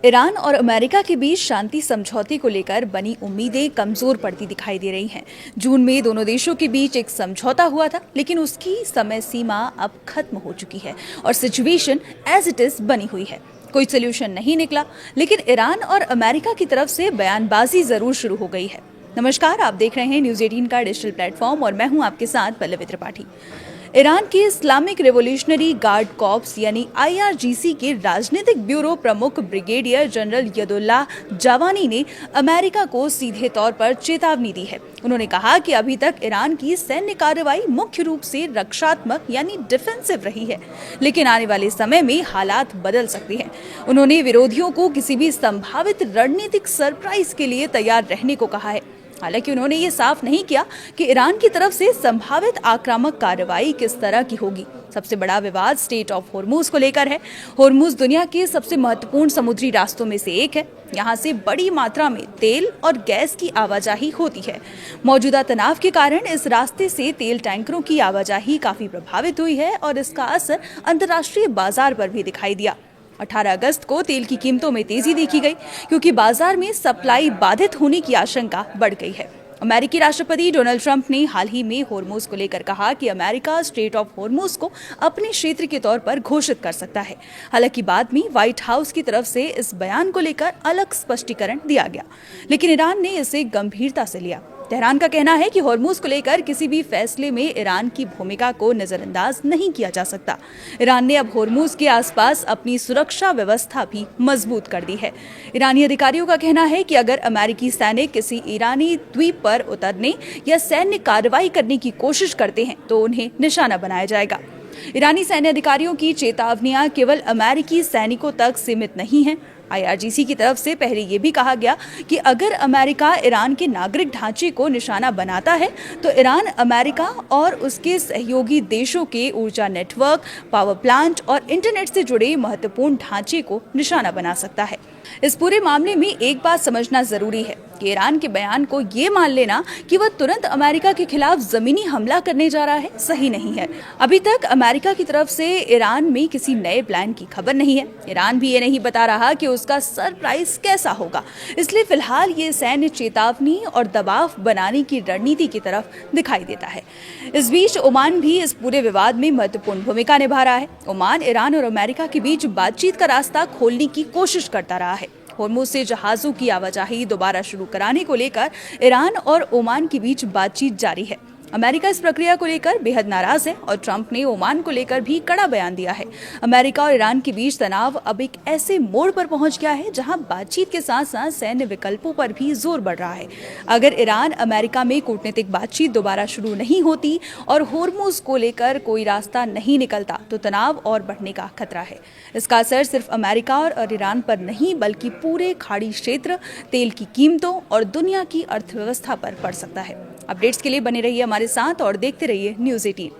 Iran और America के बीच शांति समझौते को लेकर बनी उम्मीदें कमजोर पड़ती दिखाई दे रही हैं। जून में दोनों देशों के बीच एक समझौता हुआ था, लेकिन उसकी समय सीमा अब खत्म हो चुकी है और सिचुएशन एज इट इज बनी हुई है। कोई सोल्यूशन नहीं निकला, लेकिन ईरान और अमेरिका की तरफ से बयानबाजी जरूर शुरू हो गई है। नमस्कार, आप देख रहे हैं न्यूज़ 18 का डिजिटल प्लेटफॉर्म और मैं हूं आपके साथ पल्लवी त्रिपाठी। ईरान के इस्लामिक रेवोल्यूशनरी गार्ड कॉर्प्स यानी आईआरजीसी के राजनीतिक ब्यूरो प्रमुख ब्रिगेडियर जनरल यदुल्लाह जावानी ने अमेरिका को सीधे तौर पर चेतावनी दी है। उन्होंने कहा कि अभी तक ईरान की सैन्य कार्रवाई मुख्य रूप से रक्षात्मक यानी डिफेंसिव रही है, लेकिन आने वाले समय में हालात बदल सकते हैं। उन्होंने विरोधियों को किसी भी संभावित रणनीतिक सरप्राइज के लिए तैयार रहने को कहा है। हालांकि उन्होंने ये साफ नहीं किया कि ईरान की तरफ से संभावित आक्रामक कार्रवाई किस तरह की होगी। सबसे बड़ा विवाद स्टेट ऑफ होर्मुज को लेकर है। होर्मुज दुनिया के सबसे महत्वपूर्ण समुद्री रास्तों में से एक है। यहाँ से बड़ी मात्रा में तेल और गैस की आवाजाही होती है। मौजूदा तनाव के कारण इस रास्ते से तेल टैंकरों की आवाजाही काफी प्रभावित हुई है और इसका असर अंतर्राष्ट्रीय बाजार पर भी दिखाई दिया। 18 अगस्त को तेल की कीमतों में तेजी देखी गई, क्योंकि बाजार में सप्लाई बाधित होने की आशंका बढ़ गई है। अमेरिकी राष्ट्रपति डोनाल्ड ट्रंप ने हाल ही में होर्मुज को लेकर कहा कि अमेरिका स्ट्रेट ऑफ होर्मुज को अपने क्षेत्र के तौर पर घोषित कर सकता है। हालांकि बाद में व्हाइट हाउस की तरफ से इस बयान को लेकर अलग स्पष्टीकरण दिया गया, लेकिन ईरान ने इसे गंभीरता से लिया। तेहरान का कहना है कि होर्मुज को लेकर किसी भी फैसले में ईरान की भूमिका को नजरअंदाज नहीं किया जा सकता। ईरान ने अब होर्मुज के आसपास अपनी सुरक्षा व्यवस्था भी मजबूत कर दी है। ईरानी अधिकारियों का कहना है कि अगर अमेरिकी सैनिक किसी ईरानी द्वीप पर उतरने या सैन्य कार्रवाई करने की कोशिश करते हैं तो उन्हें निशाना बनाया जाएगा। ईरानी सैन्य अधिकारियों की चेतावनियां केवल अमेरिकी सैनिकों तक सीमित नहीं हैं। आईआरजीसी की तरफ से पहले ये भी कहा गया कि अगर अमेरिका ईरान के नागरिक ढांचे को निशाना बनाता है तो ईरान अमेरिका और उसके सहयोगी देशों के ऊर्जा नेटवर्क, पावर प्लांट और इंटरनेट से जुड़े महत्वपूर्ण ढांचे को निशाना बना सकता है। इस पूरे मामले में एक बात समझना जरूरी है कि ईरान के बयान को ये मान लेना कि वह तुरंत अमेरिका के खिलाफ जमीनी हमला करने जा रहा है सही नहीं है। अभी तक अमेरिका की तरफ से ईरान में किसी नए प्लान की खबर नहीं है। ईरान भी ये नहीं बता रहा कि उसका सरप्राइज कैसा होगा। इसलिए फिलहाल ये सैन्य चेतावनी और दबाव बनाने की रणनीति की तरफ दिखाई देता है। इस बीच ओमान भी इस पूरे विवाद में महत्वपूर्ण भूमिका निभा रहा है। ओमान ईरान और अमेरिका के बीच बातचीत का रास्ता खोलने की कोशिश करता रहा है। होर्मुज से जहाजों की आवाजाही दोबारा शुरू कराने को लेकर ईरान और ओमान के बीच बातचीत जारी है। अमेरिका इस प्रक्रिया को लेकर बेहद नाराज है और ट्रंप ने ओमान को लेकर भी कड़ा बयान दिया है। अमेरिका और ईरान के बीच तनाव अब एक ऐसे मोड़ पर पहुंच गया है जहां बातचीत के साथ साथ सैन्य विकल्पों पर भी जोर बढ़ रहा है। अगर ईरान अमेरिका में कूटनीतिक बातचीत दोबारा शुरू नहीं होती और होर्मुज को लेकर कोई रास्ता नहीं निकलता तो तनाव और बढ़ने का खतरा है। इसका असर सिर्फ अमेरिका और ईरान पर नहीं बल्कि पूरे खाड़ी क्षेत्र, तेल की कीमतों और दुनिया की अर्थव्यवस्था पर पड़ सकता है। अपडेट्स के लिए बने रहिए हमारे साथ और देखते रहिए न्यूज़ 18।